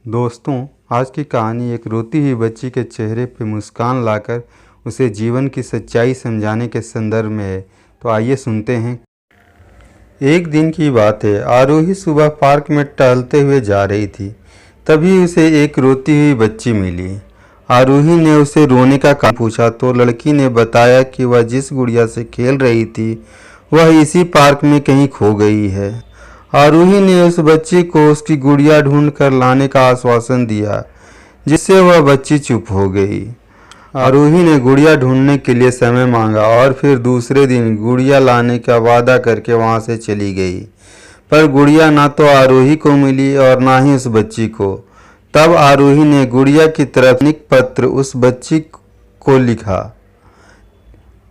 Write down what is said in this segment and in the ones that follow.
दोस्तों, आज की कहानी एक रोती हुई बच्ची के चेहरे पे मुस्कान लाकर उसे जीवन की सच्चाई समझाने के संदर्भ में है। तो आइए सुनते हैं। एक दिन की बात है। आरोही सुबह पार्क में टहलते हुए जा रही थी। तभी उसे एक रोती हुई बच्ची मिली। आरोही ने उसे रोने का कारण पूछा तो लड़की ने बताया कि वह जिस गुड़िया से खेल रही थी वह इसी पार्क में कहीं खो गई है। आरोही ने उस बच्ची को उसकी गुड़िया ढूंढ कर लाने का आश्वासन दिया, जिससे वह बच्ची चुप हो गई। आरोही ने गुड़िया ढूंढने के लिए समय मांगा और फिर दूसरे दिन गुड़िया लाने का वादा करके वहां से चली गई। पर गुड़िया ना तो आरोही को मिली और ना ही उस बच्ची को। तब आरोही ने गुड़िया की तरफ एक पत्र उस बच्ची को लिखा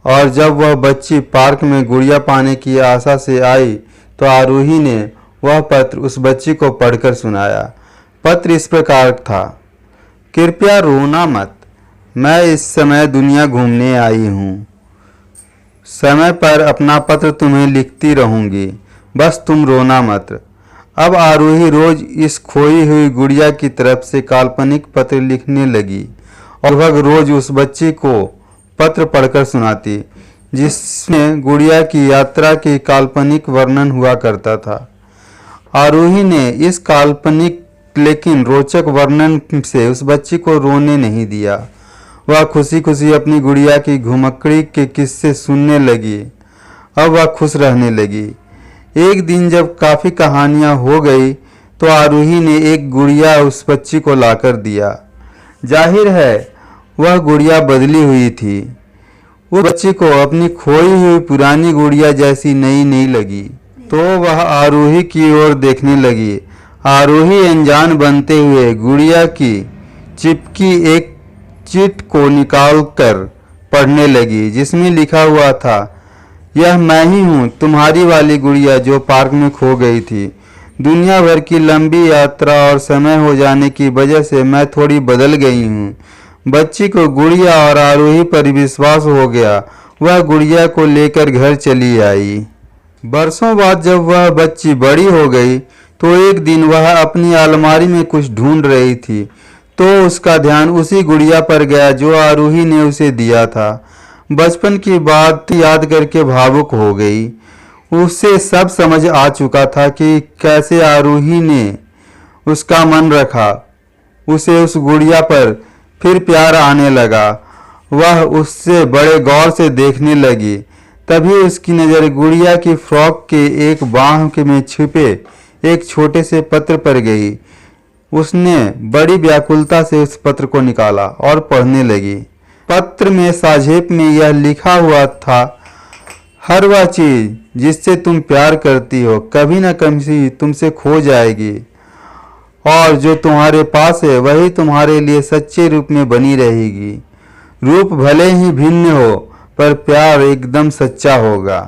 और जब वह बच्ची पार्क में गुड़िया पाने की आशा से आई तो आरोही ने वह पत्र उस बच्ची को पढ़कर सुनाया। पत्र इस प्रकार था। कृपया रोना मत, मैं इस समय दुनिया घूमने आई हूँ। समय पर अपना पत्र तुम्हें लिखती रहूँगी, बस तुम रोना मत। अब आरोही रोज इस खोई हुई गुड़िया की तरफ से काल्पनिक पत्र लिखने लगी और वह रोज उस बच्ची को पत्र पढ़कर सुनाती, जिसमें गुड़िया की यात्रा की काल्पनिक वर्णन हुआ करता था। आरोही ने इस काल्पनिक लेकिन रोचक वर्णन से उस बच्ची को रोने नहीं दिया। वह खुशी खुशी अपनी गुड़िया की घुमक्कड़ी के किस्से सुनने लगी। अब वह खुश रहने लगी। एक दिन जब काफ़ी कहानियाँ हो गई तो आरोही ने एक गुड़िया उस बच्ची को लाकर दिया। जाहिर है वह गुड़िया बदली हुई थी। उस बच्ची को अपनी खोई हुई पुरानी गुड़िया जैसी नई नहीं लगी तो वह आरोही की ओर देखने लगी। आरोही अनजान बनते हुए गुड़िया की चिपकी एक चिट को निकालकर पढ़ने लगी, जिसमें लिखा हुआ था, यह मैं ही हूँ, तुम्हारी वाली गुड़िया जो पार्क में खो गई थी। दुनिया भर की लंबी यात्रा और समय हो जाने की वजह से मैं थोड़ी बदल गई हूँ। बच्ची को गुड़िया और आरोही पर विश्वास हो गया। वह गुड़िया को लेकर घर चली आई। बरसों बाद जब वह बच्ची बड़ी हो गई तो एक दिन वह अपनी अलमारी में कुछ ढूंढ रही थी तो उसका ध्यान उसी गुड़िया पर गया जो आरोही ने उसे दिया था। बचपन की बात याद करके भावुक हो गई। उसे सब समझ आ चुका था कि कैसे आरोही ने उसका मन रखा। उसे उस गुड़िया पर फिर प्यार आने लगा। वह उससे बड़े गौर से देखने लगी। तभी उसकी नज़र गुड़िया की फ्रॉक के एक बाँह में छिपे एक छोटे से पत्र पर गई। उसने बड़ी व्याकुलता से उस पत्र को निकाला और पढ़ने लगी। पत्र में साझेप में यह लिखा हुआ था, हर वह चीज़ जिससे तुम प्यार करती हो कभी न कभी तुमसे खो जाएगी और जो तुम्हारे पास है वही तुम्हारे लिए सच्चे रूप में बनी रहेगी। रूप भले ही भिन्न हो पर प्यार एकदम सच्चा होगा।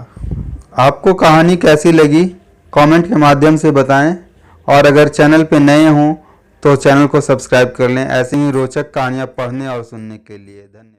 आपको कहानी कैसी लगी कमेंट के माध्यम से बताएं और अगर चैनल पे नए हों तो चैनल को सब्सक्राइब कर लें ऐसी ही रोचक कहानियाँ पढ़ने और सुनने के लिए। धन्यवाद।